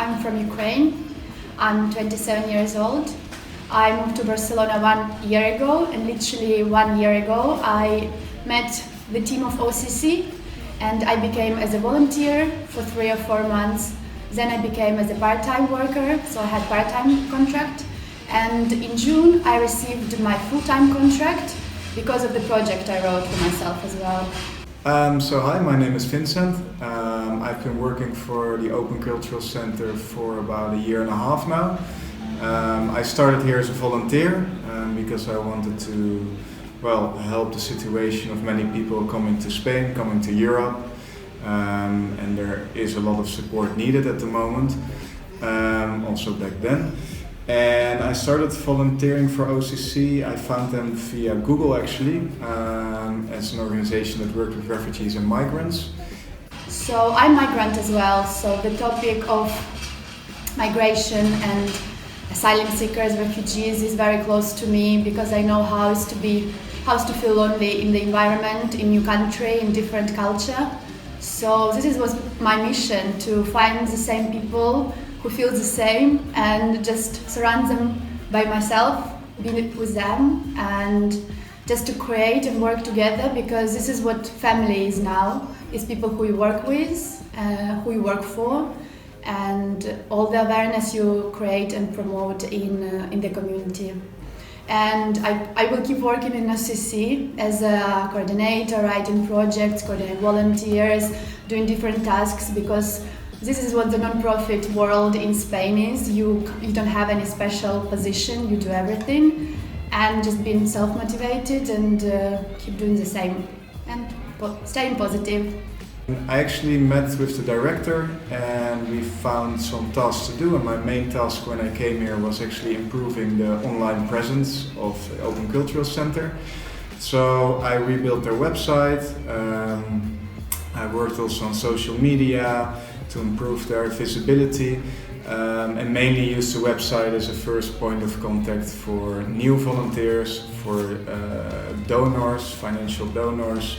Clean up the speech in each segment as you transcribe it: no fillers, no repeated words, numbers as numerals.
I'm from Ukraine. I'm 27 years old. I moved to Barcelona 1 year ago, and literally 1 year ago I met the team of OCC and I became as a volunteer for 3 or 4 months. Then I became as a part-time worker, so I had part-time contract. And in June I received my full-time contract because of the project I wrote for myself as well. Hi, my name is Vincent. I've been working for the Open Cultural Center for about 1.5 years now. I started here as a volunteer because I wanted to, help the situation of many people coming to Spain, coming to Europe, and there is a lot of support needed at the moment, also back then. And I started volunteering for OCC. I found them via Google actually, as an organization that works with refugees and migrants. So I'm migrant as well, so the topic of migration and asylum seekers, refugees is very close to me because I know how to feel lonely in the environment, in new country, in different culture. So this was my mission, to find the same people who feel the same and just surround them by myself, be with them, and just to create and work together, because this is what family is now. It's people who you work with, who you work for, and all the awareness you create and promote in the community. And I will keep working in OCC as a coordinator, writing projects, coordinating volunteers, doing different tasks, because this is what the non-profit world in Spain is. You don't have any special position, you do everything, and just being self-motivated and keep doing the same and staying positive. I actually met with the director and we found some tasks to do, and my main task when I came here was actually improving the online presence of the Open Cultural Center. So I rebuilt their website, I worked also on social media to improve their visibility, and mainly used the website as a first point of contact for new volunteers, for donors, financial donors,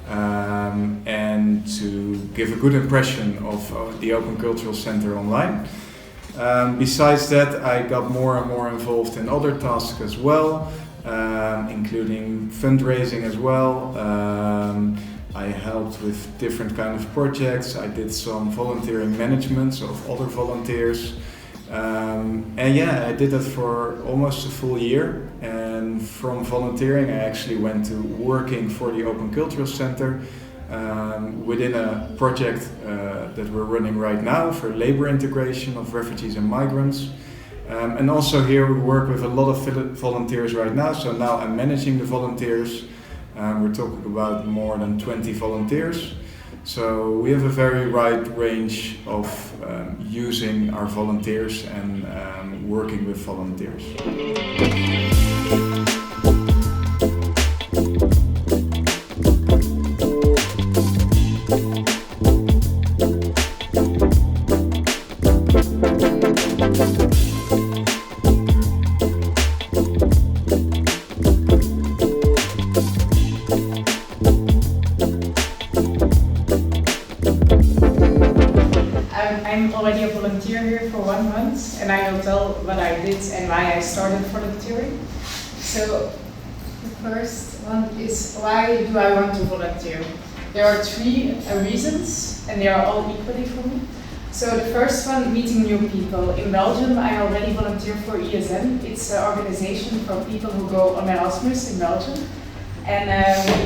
and to give a good impression of the Open Cultural Center online. Besides that, I got more and more involved in other tasks as well, including fundraising as well. I helped with different kind of projects. I did some volunteering management of other volunteers. I did that for almost a full year. And from volunteering, I actually went to working for the Open Cultural Center within a project that we're running right now for labor integration of refugees and migrants. And also here we work with a lot of volunteers right now. So now I'm managing the volunteers. We're talking about more than 20 volunteers. So we have a very wide range of using our volunteers and working with volunteers. I'm already a volunteer here for 1 month, and I will tell what I did and why I started volunteering. So the first one is, why do I want to volunteer? There are 3 reasons, and they are all equally for me. So the first one, meeting new people. In Belgium, I already volunteer for ESN. It's an organization for people who go on Erasmus in Belgium. And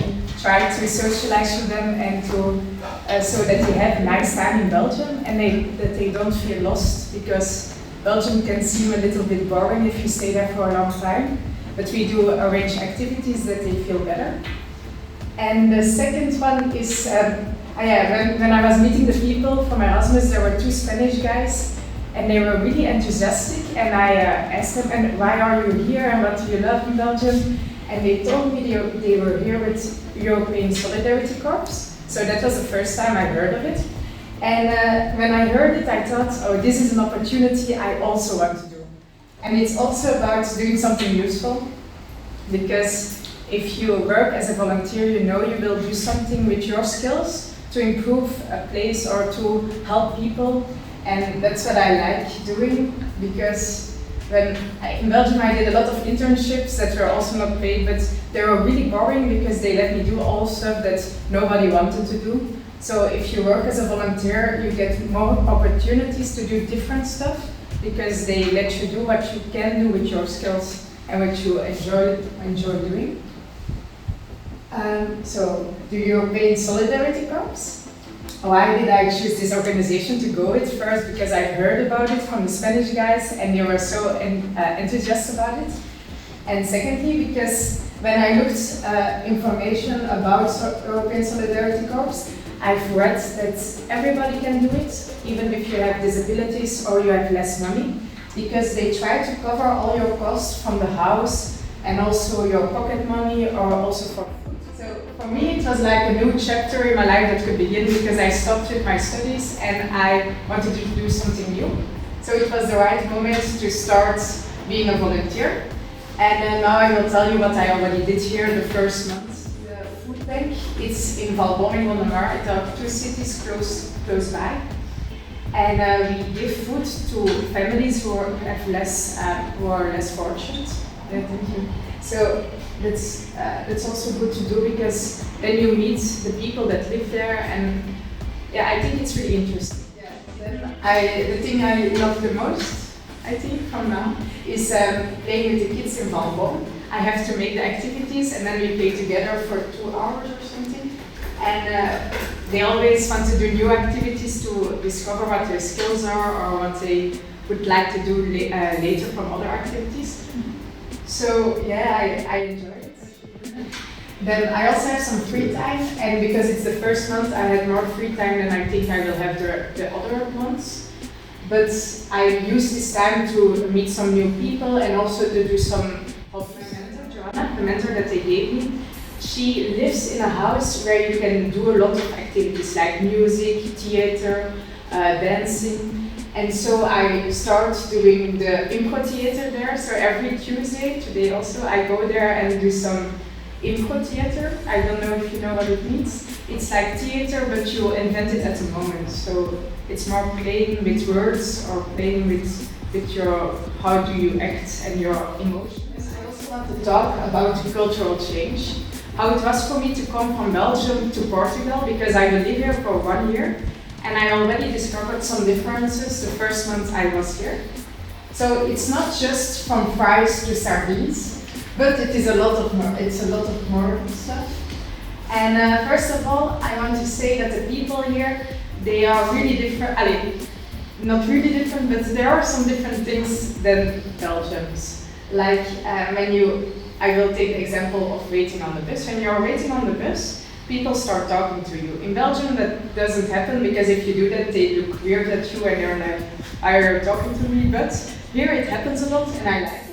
we try to socialize with them and to so that they have a nice time in Belgium and that they don't feel lost, because Belgium can seem a little bit boring if you stay there for a long time. But we do arrange activities that they feel better. And the second one is Yeah, when I was meeting the people for my Erasmus, there were two Spanish guys, and they were really enthusiastic. And I asked them, "And why are you here? And what do you love in Belgium?" And they told me they were here with European Solidarity Corps. So that was the first time I heard of it. And when I heard it, I thought, oh, this is an opportunity I also want to do. And it's also about doing something useful, because if you work as a volunteer, you know you will do something with your skills to improve a place or to help people. And that's what I like doing, because in Belgium I did a lot of internships that were also not paid, but they were really boring because they let me do all stuff that nobody wanted to do. So if you work as a volunteer, you get more opportunities to do different stuff, because they let you do what you can do with your skills and what you enjoy doing. So the European Solidarity Corps. Why did I choose this organization to go with? First, because I heard about it from the Spanish guys and they were so enthusiastic about it. And secondly, because when I looked information about European Solidarity Corps, I've read that everybody can do it, even if you have disabilities or you have less money, because they try to cover all your costs from the house and also your pocket money or also for food. So for me, it was like a new chapter in my life that could begin, because I stopped with my studies and I wanted to do something new. So it was the right moment to start being a volunteer. And now I will tell you what I already did here the first month. The food bank, it's in Valbonne in Wonnemar. It are two cities close by. And we give food to families who are less fortunate. Yeah, thank you. So that's also good to do, because then you meet the people that live there, and yeah, I think it's really interesting. Yeah. Then the thing I love the most, I think, from now, is playing with the kids in Valbonne. I have to make the activities and then we play together for 2 hours or something. And they always want to do new activities to discover what their skills are or what they would like to do later from other activities. So yeah, I enjoy it. Then I also have some free time, and because it's the first month, I had more free time than I think I will have the other months. But I use this time to meet some new people and also to do some help. My mentor, Joanna, the mentor that they gave me, she lives in a house where you can do a lot of activities like music, theater, dancing. And so I start doing the impro theater there. So every Tuesday, today also, I go there and do some impro theater. I don't know if you know what it means. It's like theater, but you invent it at the moment. So it's more playing with words or playing with your, how do you act and your emotions. I also want to talk about cultural change. How it was for me to come from Belgium to Portugal, because I will live here for 1 year. And I already discovered some differences the first month I was here. So it's not just from fries to sardines, but it is a lot of more. It's a lot of more stuff. And first of all, I want to say that the people here, they are really different. Not really different, but there are some different things than Belgians. Like I will take the example of waiting on the bus. When you're waiting on the bus, people start talking to you. In Belgium, that doesn't happen, because if you do that, they look weird at you and they're like, are you talking to me? But here it happens a lot and I like it.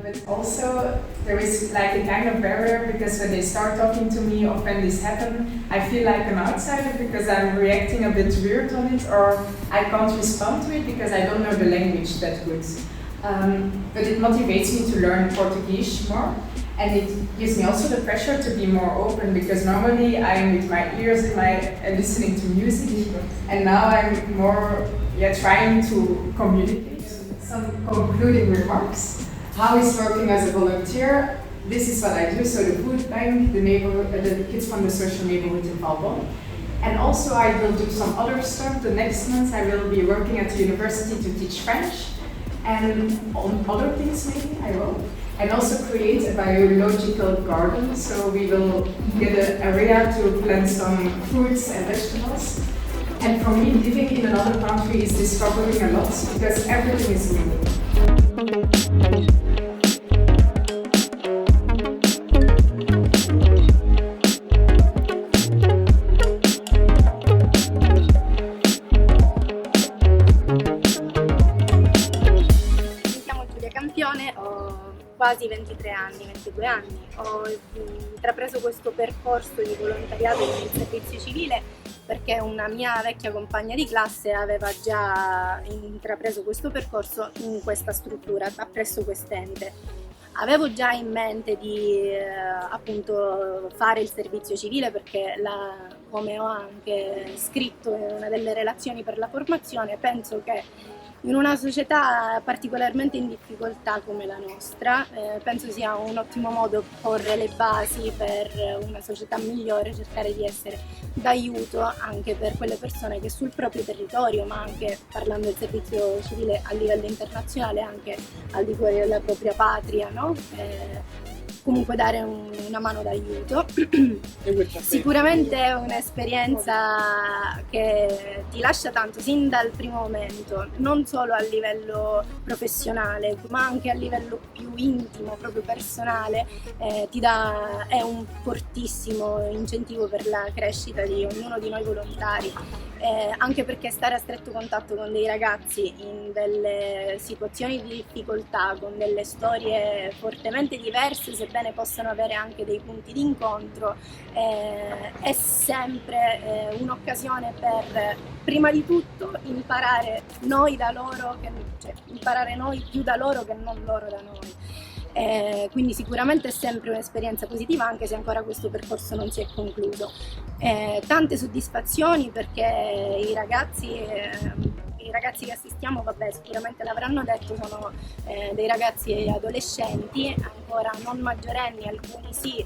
But also, there is like a kind of barrier, because when they start talking to me or when this happens, I feel like an outsider because I'm reacting a bit weird on it, or I can't respond to it because I don't know the language that good. But it motivates me to learn Portuguese more. And it gives me also the pressure to be more open, because normally I'm with my ears in listening to music, and now I'm more trying to communicate. Some concluding remarks. How is working as a volunteer? This is what I do. So the food bank, the kids from the social neighborhood in Valbonne. And also I will do some other stuff. The next month I will be working at the university to teach French, and on other things maybe, I hope. And also create a biological garden, so we will get an area to plant some fruits and vegetables. And for me, living in another country is discovering a lot, because everything is new. quasi 23 anni, 22 anni. Ho intrapreso questo percorso di volontariato con il servizio civile perché una mia vecchia compagna di classe aveva già intrapreso questo percorso in questa struttura, presso quest'ente. Avevo già in mente di appunto fare il servizio civile perché come ho anche scritto in una delle relazioni per la formazione, penso che in una società particolarmente in difficoltà come la nostra, penso sia un ottimo modo porre le basi per una società migliore, cercare di essere d'aiuto anche per quelle persone che sul proprio territorio, ma anche parlando del servizio civile a livello internazionale, anche al di fuori della propria patria, no? Comunque dare una mano d'aiuto. Sicuramente è un'esperienza che ti lascia tanto sin dal primo momento, non solo a livello professionale ma anche a livello più intimo, proprio personale, è un fortissimo incentivo per la crescita di ognuno di noi volontari. Anche perché stare a stretto contatto con dei ragazzi in delle situazioni di difficoltà, con delle storie fortemente diverse, sebbene possano avere anche dei punti di incontro, è sempre un'occasione per, prima di tutto, imparare noi da loro, imparare noi più da loro che non loro da noi. Quindi sicuramente è sempre un'esperienza positiva, anche se ancora questo percorso non si è concluso. Tante soddisfazioni perché i ragazzi che assistiamo, vabbè, sicuramente l'avranno detto, sono dei ragazzi adolescenti, ancora non maggiorenni, alcuni sì,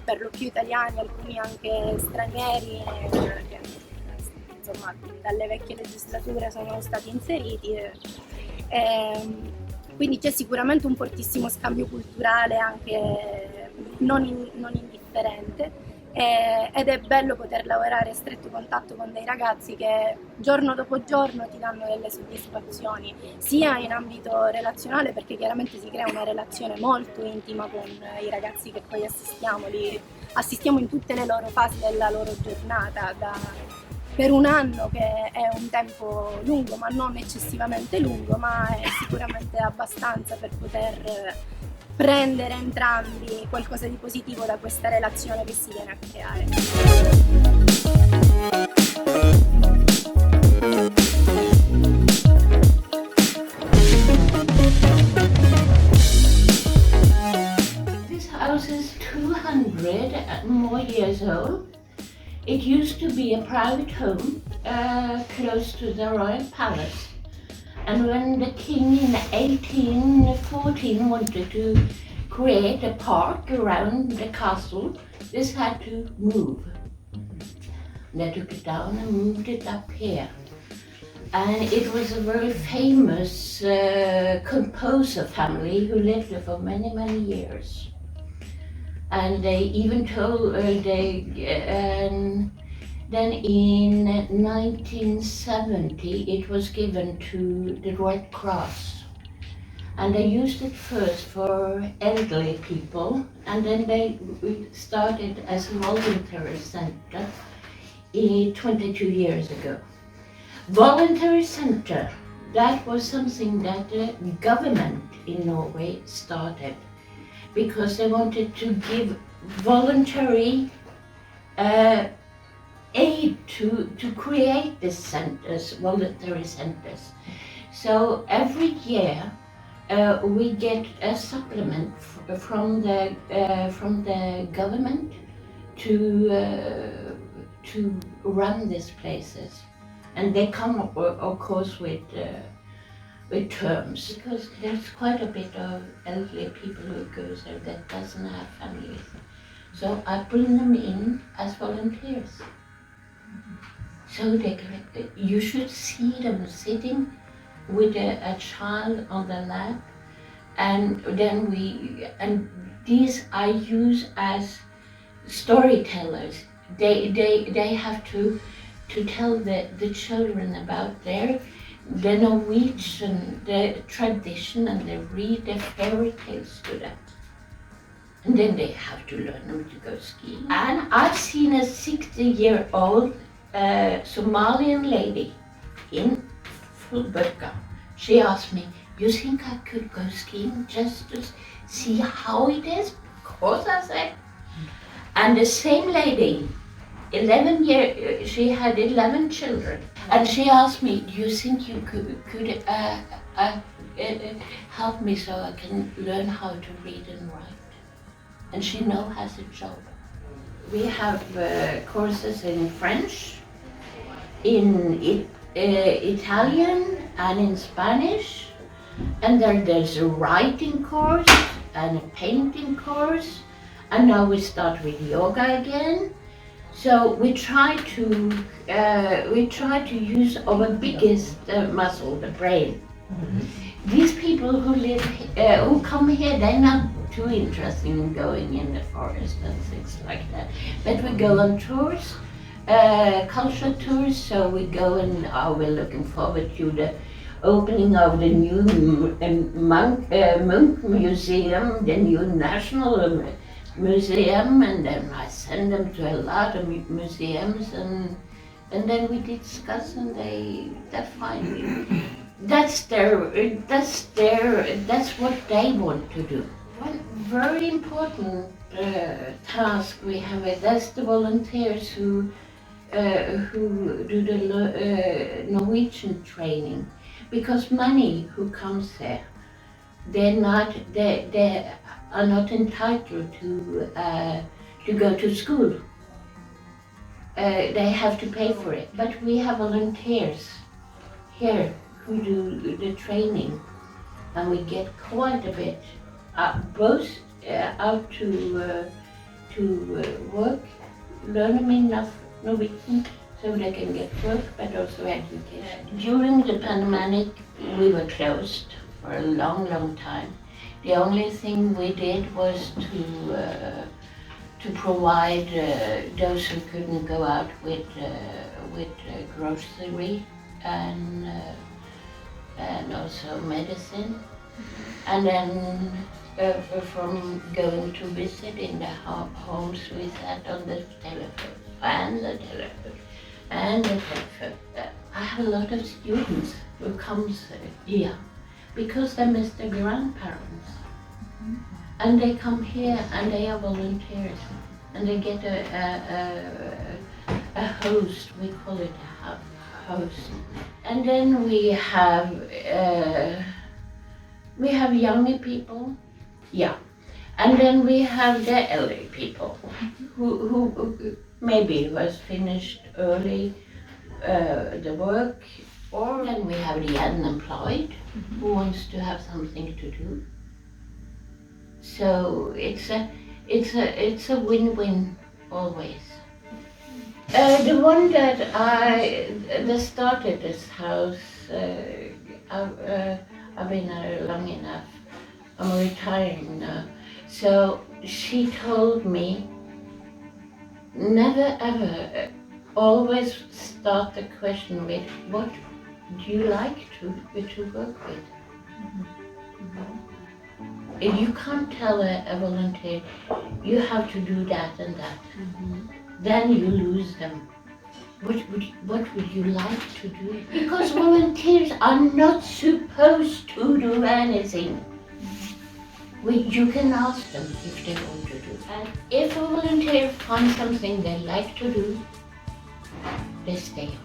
per lo più italiani, alcuni anche stranieri, che insomma dalle vecchie legislature sono stati inseriti. Quindi c'è sicuramente un fortissimo scambio culturale anche non indifferente, ed è bello poter lavorare a stretto contatto con dei ragazzi che giorno dopo giorno ti danno delle soddisfazioni, sia in ambito relazionale, perché chiaramente si crea una relazione molto intima con i ragazzi che poi assistiamo, li assistiamo in tutte le loro fasi della loro giornata, per un anno, che è un tempo lungo, ma non eccessivamente lungo, ma è sicuramente abbastanza per poter prendere entrambi qualcosa di positivo da questa relazione che si viene a creare. This house is 200 and more years old. It used to be a private home close to the royal palace, and when the king in 1814 wanted to create a park around the castle, this had to move. They took it down and moved it up here. And it was a very famous composer family who lived there for many, many years. And they even told, then in 1970 it was given to the Red Cross. And they used it first for elderly people, and then they started as a voluntary center 22 years ago. Voluntary center, that was something that the government in Norway started, because they wanted to give voluntary aid to create these centers, voluntary centers. So every year we get a supplement from the government to run these places, and they come up, of course, with terms, because there's quite a bit of elderly people who go there that doesn't have families. So I bring them in as volunteers. So you should see them sitting with a child on their lap, and then these I use as storytellers. They have to tell the children about the Norwegian, the tradition, and they read the fairy tales to them. And then they have to learn them to go skiing. And I've seen a 60-year-old Somalian lady in full burqa. She asked me, you think I could go skiing just to see how it is? Of course, I said. And the same lady, 11 years, she had 11 children. And she asked me, do you think you could help me so I can learn how to read and write? And she now has a job. We have courses in French, in Italian and in Spanish. And there's a writing course and a painting course. And now we start with yoga again. So we try to use our biggest muscle, the brain. These people who come here, they're not too interested in going in the forest and things like that. But we go on tours, cultural tours. So we go and we're looking forward to the opening of the new Monk Museum, the new National Museum, and then I send them to a lot of museums, and then we discuss, and they're fine. That's what they want to do. One very important task we have is that's the volunteers who do the Norwegian training, because many who comes there, they are not entitled to go to school. They have to pay for it. But we have volunteers here who do the training, and we get quite a bit, both out to work, learn them enough Norwegian so they can get work, but also education. During the pandemic, we were closed for a long, long time. The only thing we did was to provide those who couldn't go out with grocery and also medicine, and then from going to visit in the homes, we sat on the telephone and the telephone and the telephone. I have a lot of students who comes here because they miss their grandparents. And they come here and they are volunteers, and they get a host, we call it a host. And then we have younger people, yeah. And then we have the elderly people who maybe was finished early the work, or then we have the unemployed who wants to have something to do. So it's a win-win always. The one that started this house, I've been there long enough. I'm retiring now. So she told me, never ever, always start the question with, what do you like to work with? If you can't tell a volunteer, you have to do that and that, then you lose them. What would you like to do? Because volunteers are not supposed to do anything. You can ask them if they want to do. And if a volunteer finds something they like to do, they stay on.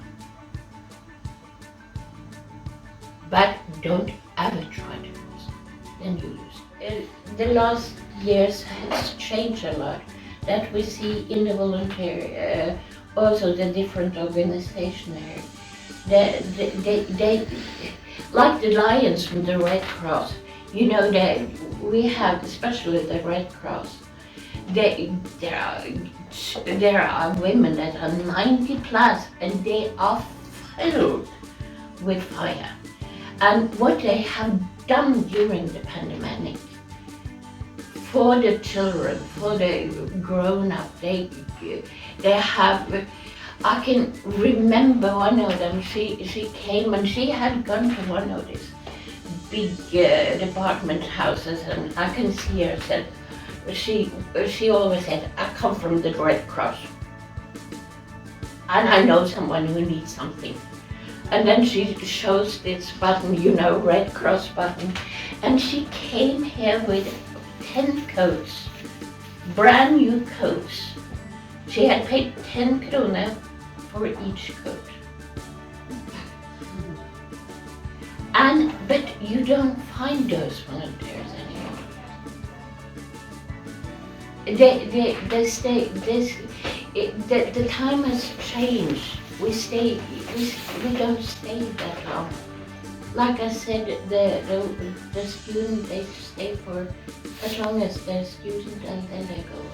But don't ever try to lose, then you lose. The last years has changed a lot. That we see in the volunteer, also the different organizations here. They like the Lions from the Red Cross. You know that we have, especially the Red Cross. There are women that are 90 plus, and they are filled with fire. And what they have done during the pandemic for the children, for the grown-up, they have. I can remember one of them. She came and she had gone to one of these big department houses, and I can see her said. She always said, I come from the Red Cross and I know someone who needs something. And then she shows this button, you know, Red Cross button. And she came here with 10 coats, brand new coats. She had paid 10 krona for each coat. But you don't find those volunteers anymore. They stay, the time has changed. We don't stay that long. Like I said, the student, they stay for as long as they're a student and then they go on.